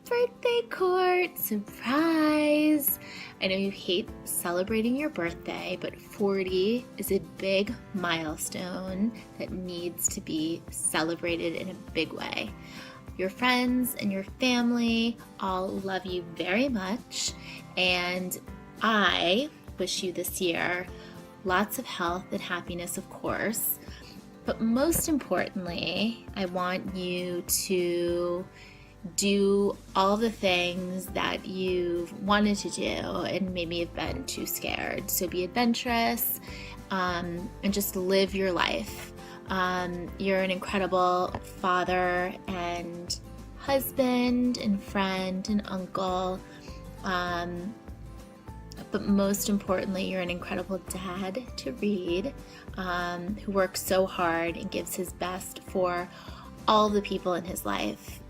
birthday, Cort! Surprise! I know you hate celebrating your birthday, but 40 is a big milestone that needs to be celebrated in a big way. Your friends and your family all love you very much, and I wish you this year lots of health and happiness, of course, but most importantly, I want you to do all the things that you've wanted to do and maybe have been too scared. So be adventurous and just live your life. You're an incredible father and husband and friend and uncle. But most importantly, you're an incredible dad to Reed, who works so hard and gives his best for all the people in his life.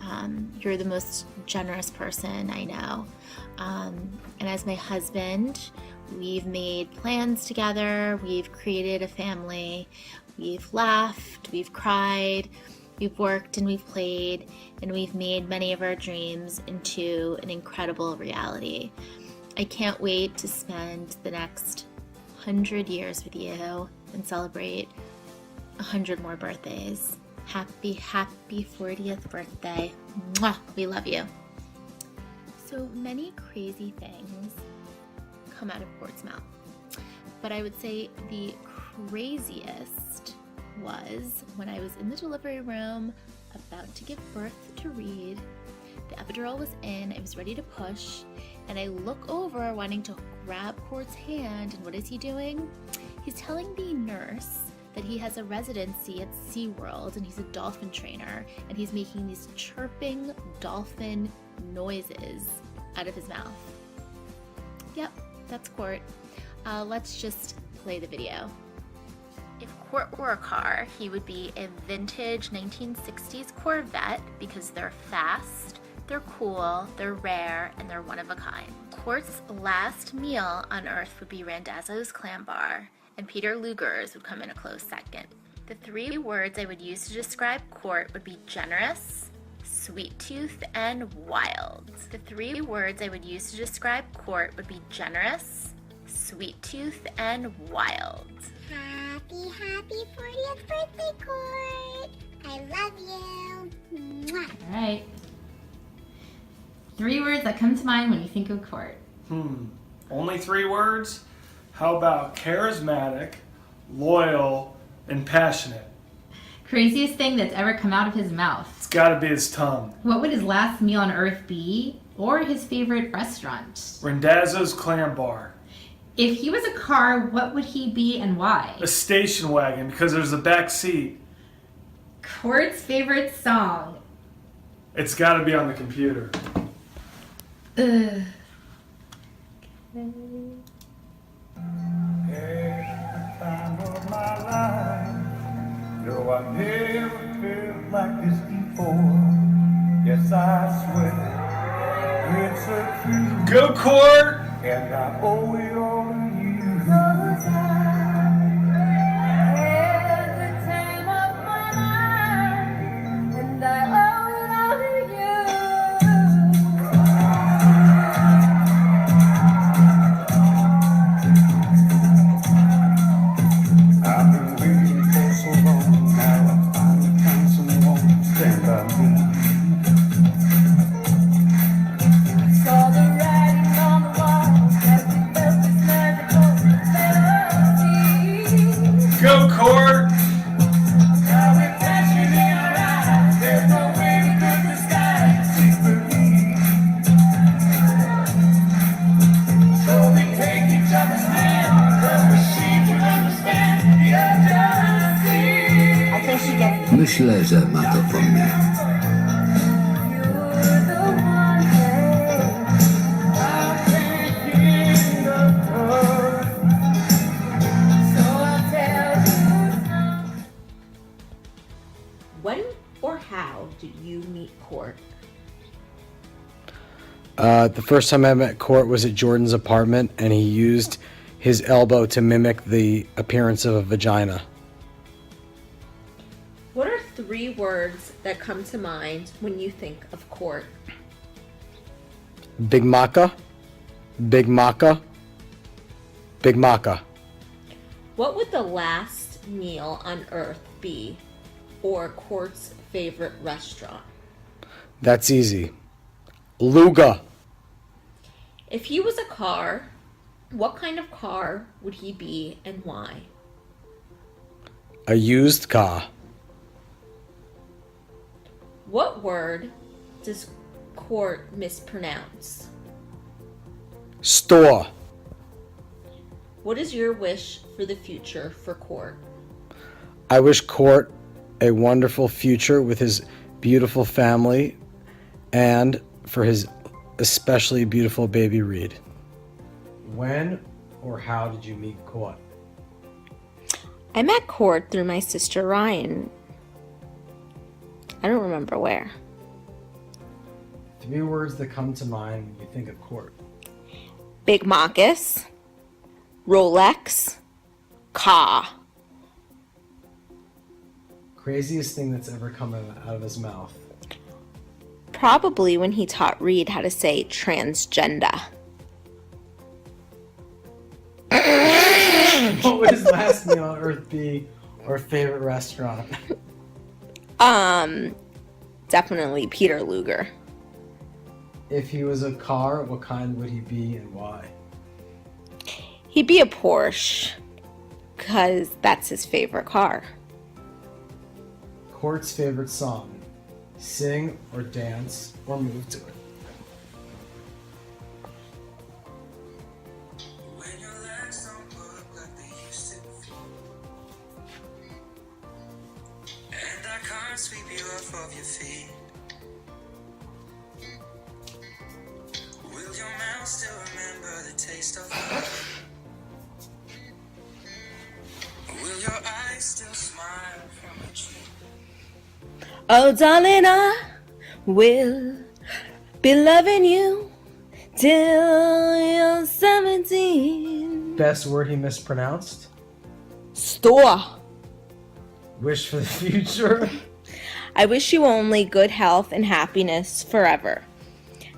You're the most generous person I know. And as my husband, we've made plans together, we've created a family, we've laughed, we've cried, we've worked and we've played, and we've made many of our dreams into an incredible reality. I can't wait to spend the next 100 years with you and celebrate 100 more birthdays. Happy 40th birthday. Mwah! We love you. So many crazy things come out of Cort's mouth, but I would say the craziest was when I was in the delivery room about to give birth to Reed. The epidural was in, I was ready to push, and I look over wanting to grab Cort's hand, and what is he doing? He's telling the nurse that he has a residency at SeaWorld and he's a dolphin trainer, and he's making these chirping dolphin noises out of his mouth. Yep, that's Cort. Let's just play the video. If Cort were a car, he would be a vintage 1960s Corvette because they're fast, they're cool, they're rare, and they're one of a kind. Cort's last meal on Earth would be Randazzo's Clam Bar, and Peter Luger's would come in a close second. The three words I would use to describe Cort would be generous, sweet tooth, and wild. The three words I would use to describe Cort would be generous, sweet tooth, and wild. Happy 40th birthday, Cort! I love you! Mwah. All right. 3 words that come to mind when you think of Cort. Only 3 words? How about charismatic, loyal, and passionate? Craziest thing that's ever come out of his mouth. It's gotta be his tongue. What would his last meal on Earth be? Or his favorite restaurant? Randazzo's Clam Bar. If he was a car, what would he be and why? A station wagon, because there's a back seat. Cort's favorite song. It's gotta be on the computer. Ugh. Every time of my life, though I never felt like this before. Yes, I swear it's a truth, Go Cort! and I owe it all to you. Every time of my life, and I owe it all to you. I've been waiting for so long, now I finally found someone to stand by me. Saw the writing on the wall, as we felt this magical melody. Go Cort! Now we're flashing in our eyes, there's no way to put the sky to believe. So we take each other's hand, cause we seem to understand the urgency. I think she gets it. Myślę, że ma to po mnie. You're the one thing I can't get enough of. so I'll tell you now. When or how did you meet Cort? The first time I met Cort was at Jordan's apartment, and he used his elbow to mimic the appearance of a vagina. What are 3 words that come to mind when you think of Cort? Big Maca, Big Maca, Big Maca. What would the last meal on earth be, or Cort's favorite restaurant? That's easy. Luga. If he was a car, what kind of car would he be and why? A used car. What word does Cort mispronounce? Store. What is your wish for the future for Cort? I wish Cort a wonderful future with his beautiful family and for his especially beautiful baby Reed. When or how did you meet Cort? I met Cort through my sister Ryan. I don't remember where. 3 words that come to mind when you think of Cort. Big Marcus, Rolex, car. Craziest thing that's ever come out of his mouth. Probably when he taught Reed how to say transgender. What would his last meal on earth be, or favorite restaurant? Definitely Peter Luger. If he was a car, what kind would he be and why? He'd be a Porsche, because that's his favorite car. Cort's favorite song. Sing or dance or move to it. When your legs don't work like they used to before, and I can't sweep you off of your feet, will your mouth still remember the taste of love? Will your eyes still smile from a cheek? Oh, darling, I will be loving you till you're 17. Best word he mispronounced? Store. Wish for the future? I wish you only good health and happiness forever.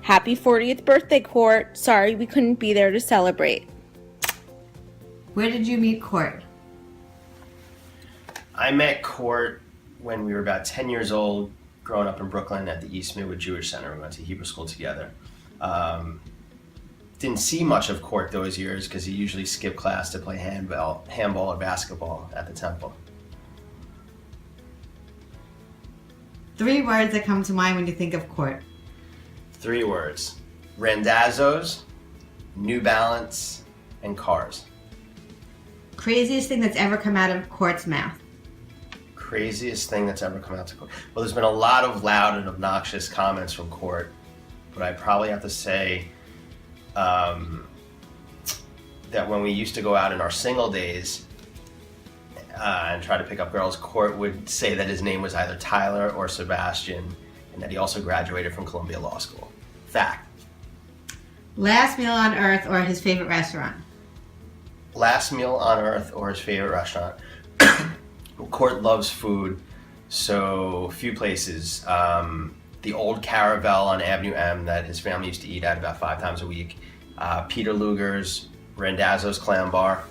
Happy 40th birthday, Cort. Sorry we couldn't be there to celebrate. Where did you meet Cort? I met Cort when we were about 10 years old, growing up in Brooklyn at the East Midwood Jewish Center. We went to Hebrew school together. Didn't see much of Cort those years because he usually skipped class to play handball or basketball at the temple. 3 words that come to mind when you think of Cort. 3 words: Randazzos, New Balance, and cars. Craziest thing that's ever come out of Cort's mouth. Craziest thing that's ever come out to Cort. Well, there's been a lot of loud and obnoxious comments from Cort, but I probably have to say that when we used to go out in our single days and try to pick up girls, Cort would say that his name was either Tyler or Sebastian, and that he also graduated from Columbia Law School. Fact. Last meal on earth or his favorite restaurant. Last meal on earth or his favorite restaurant. Cort loves food, so few places. The old Caravel on Avenue M that his family used to eat at about 5 times a week. Peter Luger's Randazzo's Clam Bar,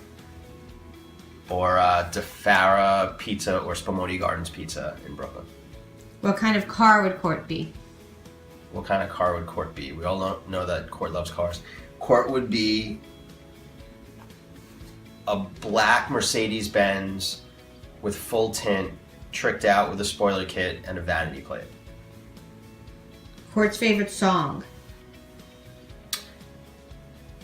or DeFara Pizza or Spumoni Gardens Pizza in Brooklyn. What kind of car would Cort be? What kind of car would Cort be? We all know that Cort loves cars. Cort would be a black Mercedes-Benz with full tint, tricked out with a spoiler kit and a vanity plate. Cort's favorite song.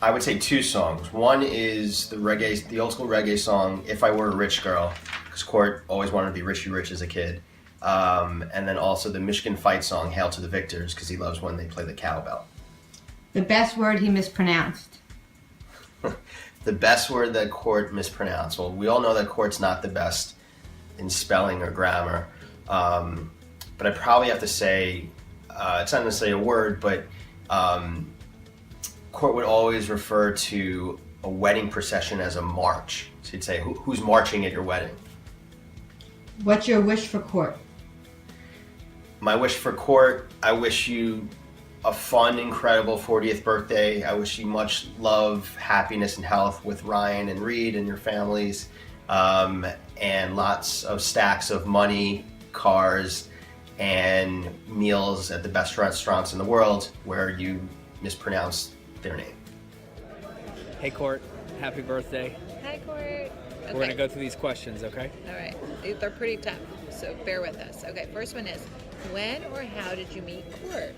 I would say 2 songs. One is the old school reggae song, If I Were a Rich Girl, because Cort always wanted to be Richie Rich as a kid. And then also the Michigan Fight song, Hail to the Victors, because he loves when they play the cowbell. The best word he mispronounced. The best word that Cort mispronounced. Well, we all know that Cort's not the best in spelling or grammar. But I probably have to say, it's not necessarily a word, but Cort would always refer to a wedding procession as a march. So he'd say, who's marching at your wedding? What's your wish for Cort? My wish for Cort, I wish you a fun, incredible 40th birthday. I wish you much love, happiness, and health with Ryan and Reed and your families, and lots of stacks of money, cars, and meals at the best restaurants in the world where you mispronounce their name. Hey, Cort. Happy birthday. Hi, Cort. Okay. We're going to go through these questions, okay? All right. They're pretty tough, so bear with us. Okay, first one is, when or how did you meet Cort?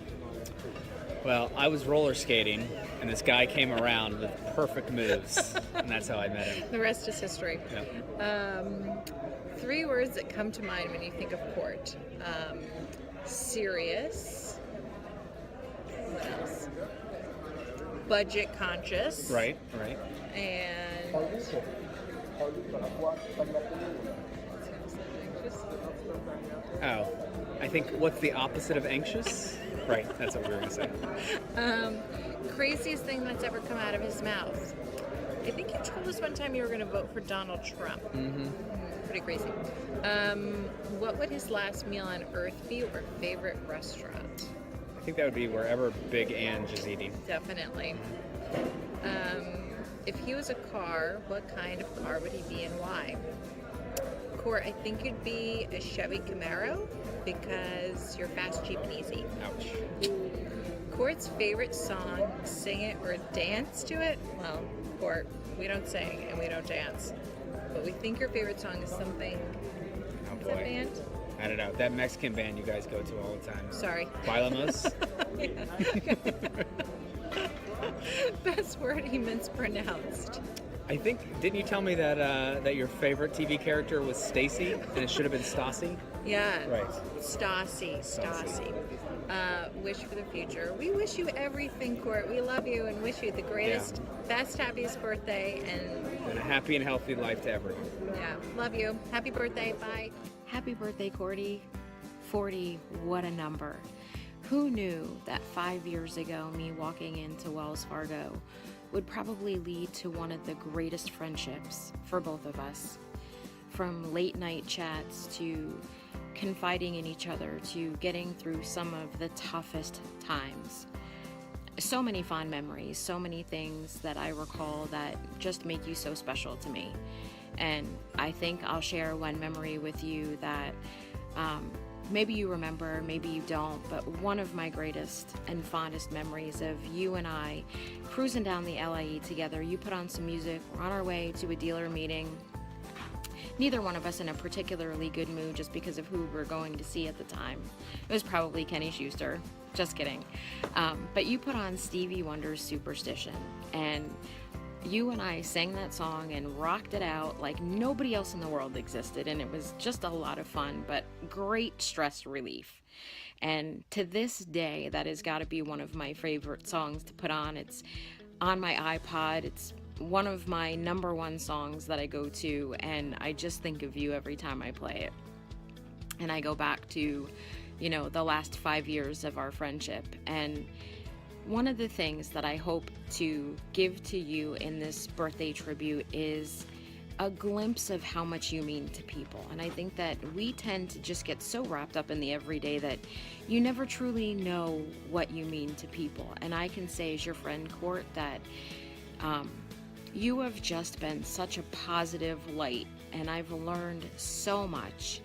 Well, I was roller skating, and this guy came around with perfect moves, and that's how I met him. The rest is history. Yeah. 3 words that come to mind when you think of Cort. Serious. What else? Budget conscious. Right. And... Oh, I think what's the opposite of anxious? Right, that's what we were going to say. Craziest thing that's ever come out of his mouth. I think you told us one time you were going to vote for Donald Trump. Mm-hmm. Pretty crazy. What would his last meal on Earth be, or favorite restaurant? I think that would be wherever Big Ange is eating. Definitely. If he was a car, what kind of car would he be and why? Cort, I think you'd be a Chevy Camaro because you're fast, cheap, and easy. Ouch. Cort's favorite song, sing it or dance to it? Well, Cort, we don't sing and we don't dance. But we think your favorite song is something... Oh What's that boy. band? I don't know. That Mexican band you guys go to all the time. Sorry. Bailamos? Best word he mispronounced. I think, didn't you tell me that that your favorite TV character was Stacy, and it should have been Stassi? Yeah. Right. Stassi. Wish for the future. We wish you everything, Cort. We love you and wish you the greatest, best, happiest birthday, And a happy and healthy life to everyone. yeah, love you. Happy birthday. Bye. Happy birthday, Cordy. 40, what a number. Who knew that 5 years ago, me walking into Wells Fargo would probably lead to one of the greatest friendships for both of us. From late night chats to confiding in each other to getting through some of the toughest times. So many fond memories, so many things that I recall that just make you so special to me. And I think I'll share one memory with you that maybe you remember, maybe you don't, but one of my greatest and fondest memories of you and I cruising down the LIE together. You put on some music, we're on our way to a dealer meeting. Neither one of us in a particularly good mood just because of who we were going to see at the time. It was probably Kenny Schuster. Just kidding. But you put on Stevie Wonder's Superstition, and you and I sang that song and rocked it out like nobody else in the world existed, and it was just a lot of fun, but great stress relief. And to this day, that has got to be one of my favorite songs to put on. It's on my iPod. It's one of my number one songs that I go to, and I just think of you every time I play it. And I go back to, you know, the last 5 years of our friendship. And one of the things that I hope to give to you in this birthday tribute is a glimpse of how much you mean to people. And I think that we tend to just get so wrapped up in the everyday that you never truly know what you mean to people. And I can say as your friend, Cort, that you have just been such a positive light, and I've learned so much.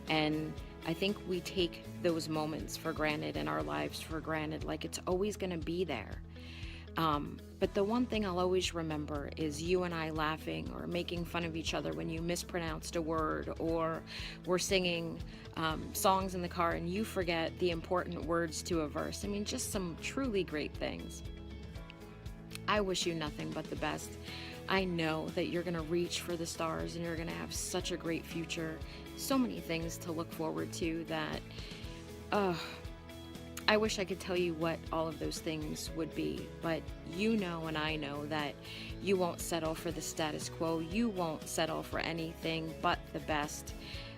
And I think we take those moments for granted in our lives for granted, like it's always going to be there. But the one thing I'll always remember is you and I laughing or making fun of each other when you mispronounced a word, or we're singing songs in the car and you forget the important words to a verse. I mean, just some truly great things. I wish you nothing but the best. I know that you're going to reach for the stars and you're going to have such a great future. So many things to look forward to that, I wish I could tell you what all of those things would be, but you know and I know that you won't settle for the status quo. You won't settle for anything but the best,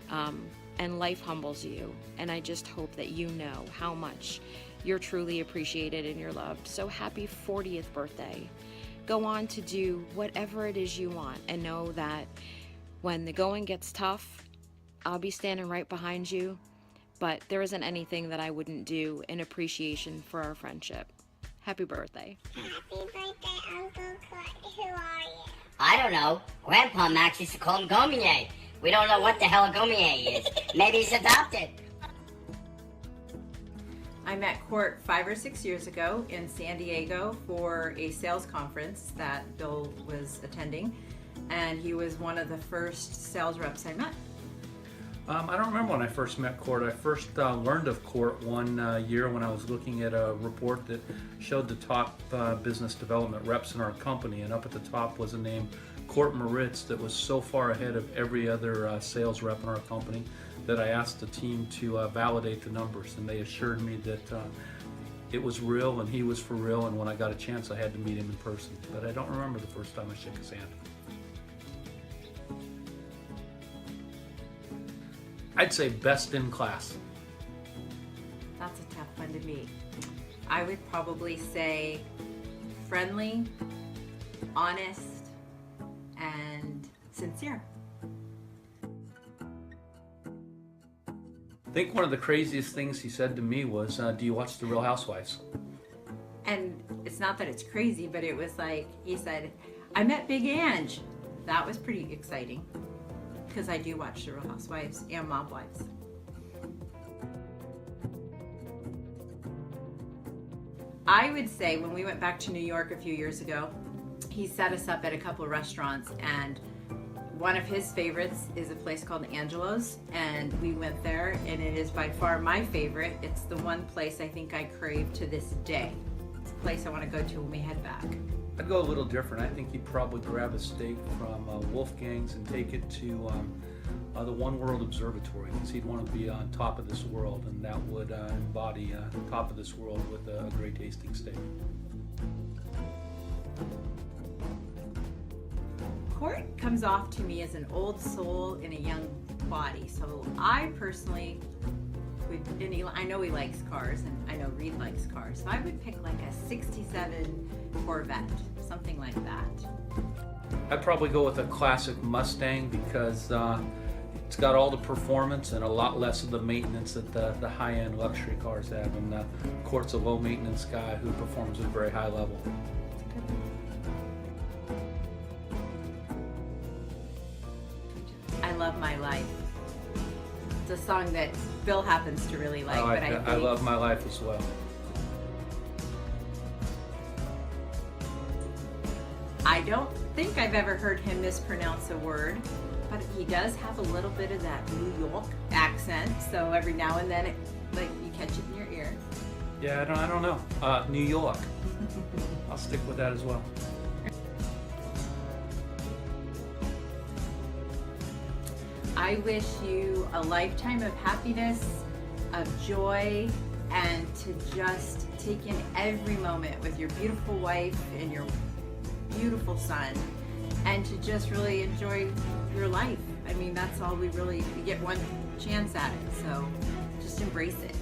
and life humbles you, and I just hope that you know how much you're truly appreciated and you're loved. So happy 40th birthday. Go on to do whatever it is you want, and know that when the going gets tough, I'll be standing right behind you. but there isn't anything that I wouldn't do in appreciation for our friendship. Happy birthday. Happy birthday, Uncle Cort. Who are you? I don't know. Grandpa Max used to call him Gomier. We don't know what the hell a Gomier is. Maybe he's adopted. I met Cort 5 or 6 years ago in San Diego for a sales conference that Bill was attending, and he was one of the first sales reps I met. I don't remember when I first met Cort. I first learned of Cort one year when I was looking at a report that showed the top business development reps in our company, and up at the top was a name, Cort Moritz, that was so far ahead of every other sales rep in our company that I asked the team to validate the numbers, and they assured me that it was real and he was for real, and when I got a chance I had to meet him in person. But I don't remember the first time I shook his hand. I'd say best in class. That's a tough one to meet. I would probably say friendly, honest, and sincere. I think one of the craziest things he said to me was, do you watch The Real Housewives? And it's not that it's crazy, but it was like, he said, I met Big Ange. That was pretty exciting, because I do watch The Real Housewives and Mob Wives. I would say when we went back to New York a few years ago, he set us up at a couple of restaurants, and one of his favorites is a place called Angelo's, and we went there, and it is by far my favorite. It's the one place I think I crave to this day. It's a place I want to go to when we head back. I'd go a little different. I think he'd probably grab a steak from Wolfgang's and take it to the One World Observatory, because he'd want to be on top of this world, and that would embody top of this world with a great tasting steak. Cort comes off to me as an old soul in a young body, so I personally would, and I know he likes cars, and I know Reed likes cars, so I would pick like a 67 Corvette, something like that. I'd probably go with a classic Mustang, because it's got all the performance and a lot less of the maintenance that the high-end luxury cars have, and Cort's a low-maintenance guy who performs at a very high level. I Love My Life. It's a song that Bill happens to really like, but I love my life as well. I don't think I've ever heard him mispronounce a word, but he does have a little bit of that New York accent, so every now and then like you catch it in your ear. Yeah, I don't know. New York. I'll stick with that as well. I wish you a lifetime of happiness, of joy, and to just take in every moment with your beautiful wife and your beautiful son, and to just really enjoy your life. I mean, that's all we get one chance at it, so just embrace it.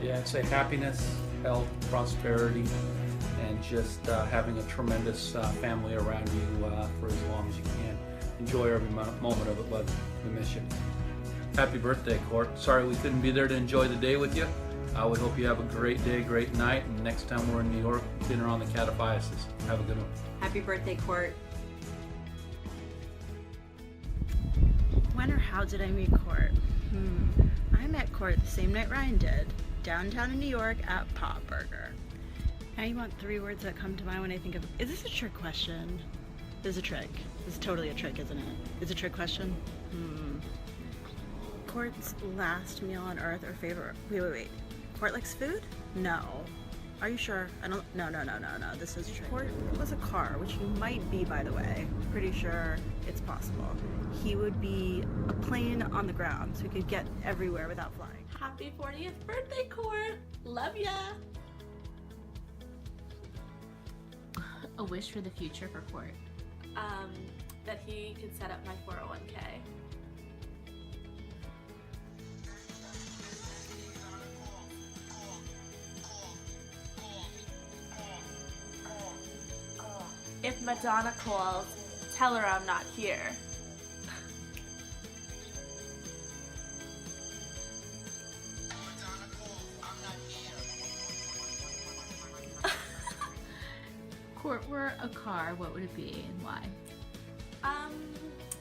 Yeah, I'd say happiness, health, prosperity, and just having a tremendous family around you for as long as you can. Enjoy every moment of it, bud. We miss you. Happy birthday, Cort. Sorry we couldn't be there to enjoy the day with you. We hope you have a great day, great night, and next time we're in New York, dinner on the Catafiases. Have a good one. Happy birthday, Cort. When or how did I meet Cort? I met Cort the same night Ryan did, downtown in New York at Pop Burger. Now you want 3 words that come to mind when I think of, is this a trick question? This is a trick. This is totally a trick, isn't it? It's a trick question? Cort's last meal on earth or favorite, wait. Cort likes food? No. Are you sure? No, this is a trick. Cort was a car, which he might be, by the way. Pretty sure it's possible. He would be a plane on the ground, so he could get everywhere without flying. Happy 40th birthday, Cort! Love ya! A wish for the future for Cort. That he could set up my 401k. If Madonna calls, tell her I'm not here. Cort were a car, what would it be and why?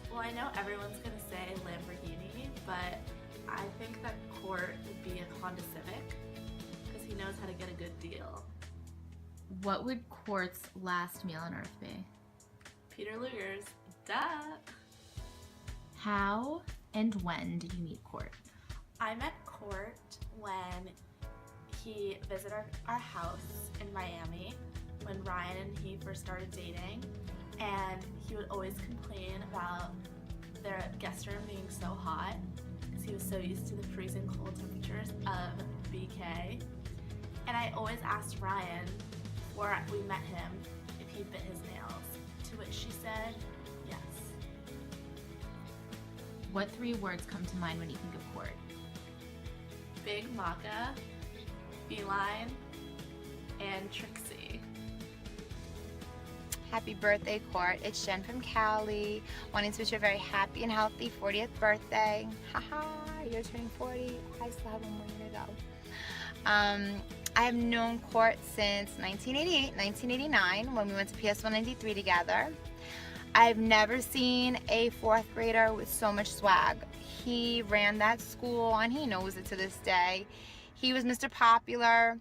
Well, I know everyone's gonna say Lamborghini, but I think that Cort would be a Honda Civic because he knows how to get a good deal. What would Cort's last meal on Earth be? Peter Luger's, duh. How and when did you meet Cort? I met Cort when he visited our house in Miami when Ryan and he first started dating, and he would always complain about their guest room being so hot because he was so used to the freezing cold temperatures of BK. And I always asked Ryan before we met him if he bit his nails, to which she said yes. What 3 words come to mind when you think of Cort? Big Maca, Feline, and Trixie. Happy birthday, Cort. It's Jen from Cali, wanting to wish you a very happy and healthy 40th birthday. Haha, you're turning 40. I still have 1 more year to go. I have known Cort since 1988, 1989, when we went to PS 193 together. I've never seen a 4th grader with so much swag. He ran that school and he knows it to this day. He was Mr. Popular.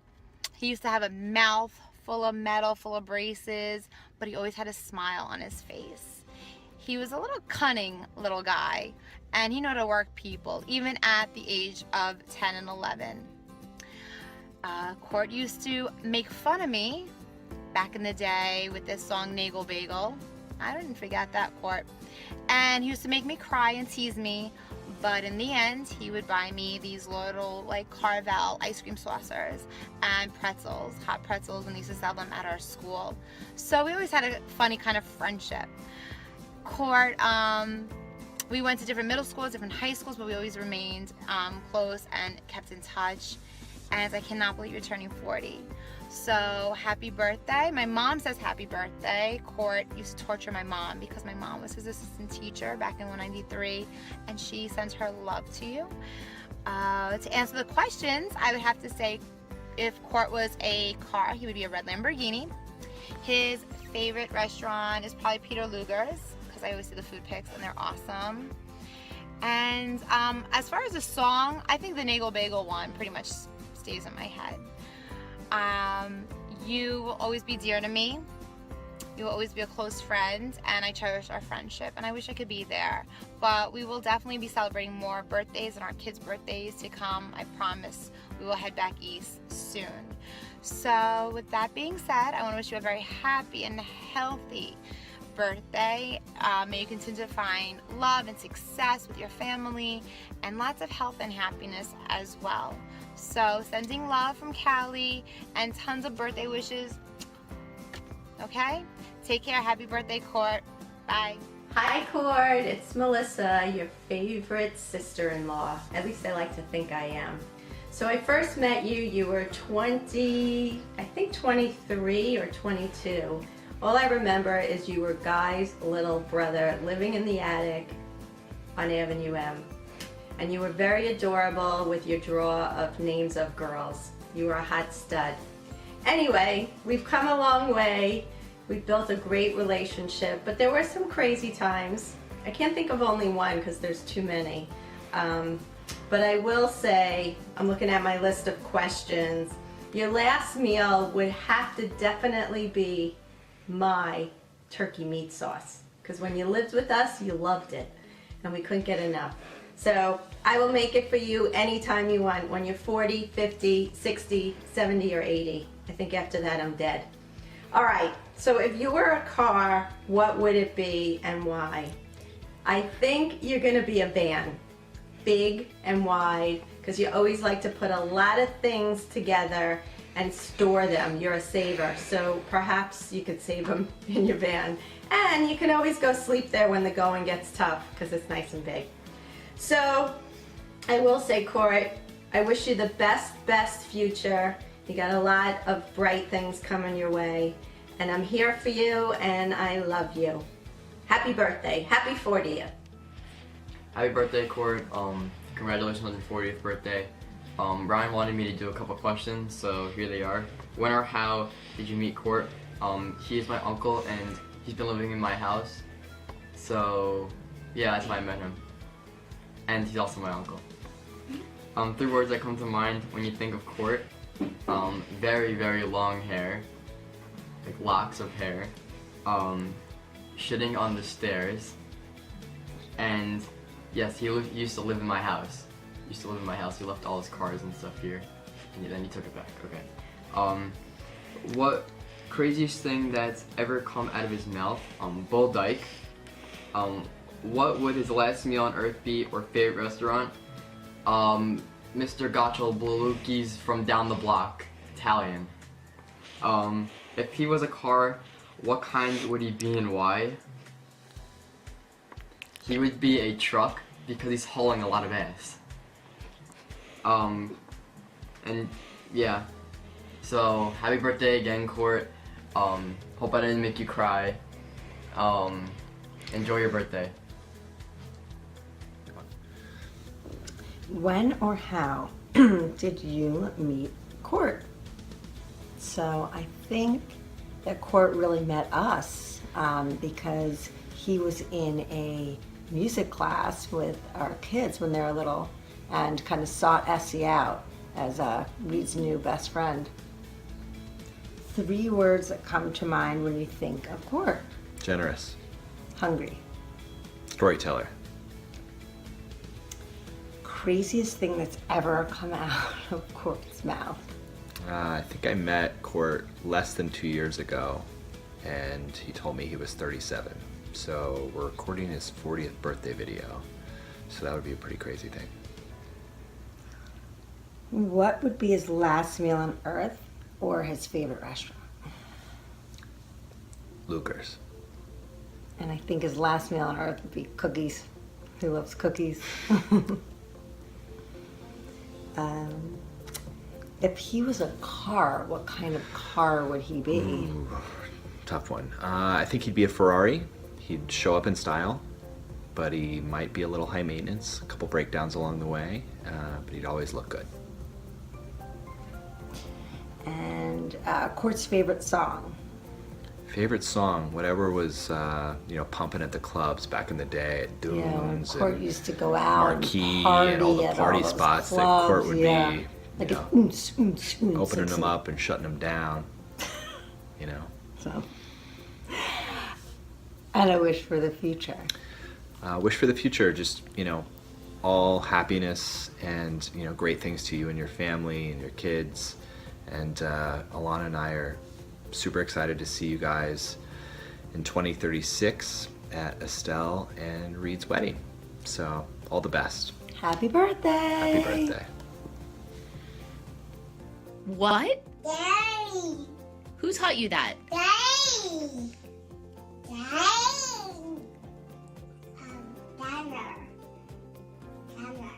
He used to have a mouth full of metal, full of braces, but he always had a smile on his face. He was a little cunning little guy, and he knew how to work people, even at the age of 10 and 11. Cort used to make fun of me back in the day with this song, Nagel Bagel. I didn't forget that, Cort. And he used to make me cry and tease me, but in the end, he would buy me these little like Carvel ice cream saucers and pretzels, hot pretzels, and they used to sell them at our school. So we always had a funny kind of friendship. Cort, we went to different middle schools, different high schools, but we always remained close and kept in touch. And I cannot believe you're turning 40. So happy birthday. My mom says happy birthday. Cort used to torture my mom because my mom was his assistant teacher back in 193, and she sends her love to you. To answer the questions, I would have to say if Cort was a car, he would be a red Lamborghini. His favorite restaurant is probably Peter Luger's because I always see the food pics and they're awesome. And as far as a song, I think the Nagel Bagel one pretty much stays in my head. You will always be dear to me. You will always be a close friend, and I cherish our friendship, and I wish I could be there. But we will definitely be celebrating more birthdays and our kids' birthdays to come. I promise we will head back east soon. So with that being said, I want to wish you a very happy and healthy birthday. May you continue to find love and success with your family and lots of health and happiness as well. So sending love from Cali and tons of birthday wishes. Okay? Take care. Happy birthday, Cort. Bye. Hi, Cort. It's Melissa, your favorite sister-in-law. At least I like to think I am. So I first met you, you were 20, I think 23 or 22. All I remember is you were Guy's little brother living in the attic on Avenue M. And you were very adorable with your draw of names of girls. You were a hot stud. Anyway, we've come a long way. We've built a great relationship, but there were some crazy times. I can't think of only one because there's too many. But I will say, I'm looking at my list of questions. Your last meal would have to definitely be my turkey meat sauce, because when you lived with us, you loved it, and we couldn't get enough. So I will make it for you anytime you want, when you're 40, 50, 60, 70, or 80. I think after that I'm dead. All right, so if you were a car, what would it be and why? I think you're gonna be a van, big and wide, because you always like to put a lot of things together and store them. You're a saver, so perhaps you could save them in your van. And you can always go sleep there when the going gets tough, because it's nice and big. So I will say, Cort, I wish you the best future. You got a lot of bright things coming your way, and I'm here for you, and I love you. Happy birthday. Happy 40th. Happy birthday, Cort. Congratulations on your 40th birthday. Brian wanted me to do a couple questions, so here they are. When or how did you meet Cort? He is my uncle and he's been living in my house. So yeah, that's how I met him. And he's also my uncle. 3 words that come to mind when you think of Cort. Very, very long hair. Like locks of hair. Shitting on the stairs. And yes, he used to live in my house. He left all his cars and stuff here. And then he took it back. Okay. What craziest thing that's ever come out of his mouth? Bull Dyke. What would his last meal on earth be or favorite restaurant? Mr. Gotcho Blulucki's from down the block. Italian. If he was a car, what kind would he be and why? He would be a truck because he's hauling a lot of ass. And yeah. So happy birthday again, Cort. Hope I didn't make you cry. Enjoy your birthday. When or how did you meet Cort? So I think that Cort really met us because he was in a music class with our kids when they were little and kind of sought Essie out as Reed's new best friend. 3 words that come to mind when you think of Cort. Generous. Hungry. Storyteller. Craziest thing that's ever come out of Cort's mouth. I think I met Cort less than 2 years ago, and he told me he was 37. So we're recording his 40th birthday video. So that would be a pretty crazy thing. What would be his last meal on earth or his favorite restaurant? Luker's. And I think his last meal on earth would be cookies. He loves cookies. If he was a car, what kind of car would he be? Ooh, tough one. I think he'd be a Ferrari. He'd show up in style, but he might be a little high maintenance, a couple breakdowns along the way, but he'd always look good. And Cort's favorite song? Favorite song, whatever was, pumping at the clubs back in the day at Dunes, Yeah, when Cort and used to go out Marquee and and all the at party those spots that clubs, Cort would yeah. be, Like you know, opening them up and shutting them down, you know. So, and I wish for the future. Wish for the future, just, all happiness and, great things to you and your family and your kids. And Alana and I are super excited to see you guys in 2036 at Estelle and Reed's wedding. So, all the best. Happy birthday! Happy birthday. What? Daddy. Who taught you that? Daddy. Daddy. Banner. Banner.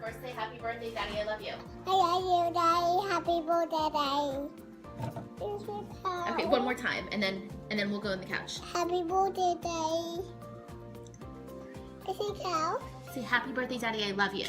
First say happy birthday, Daddy, I love you. I love you, Daddy. Happy birthday. Okay, one more time, and then we'll go on the couch. Happy birthday, Daddy. Is it cow? Say happy birthday, Daddy, I love you.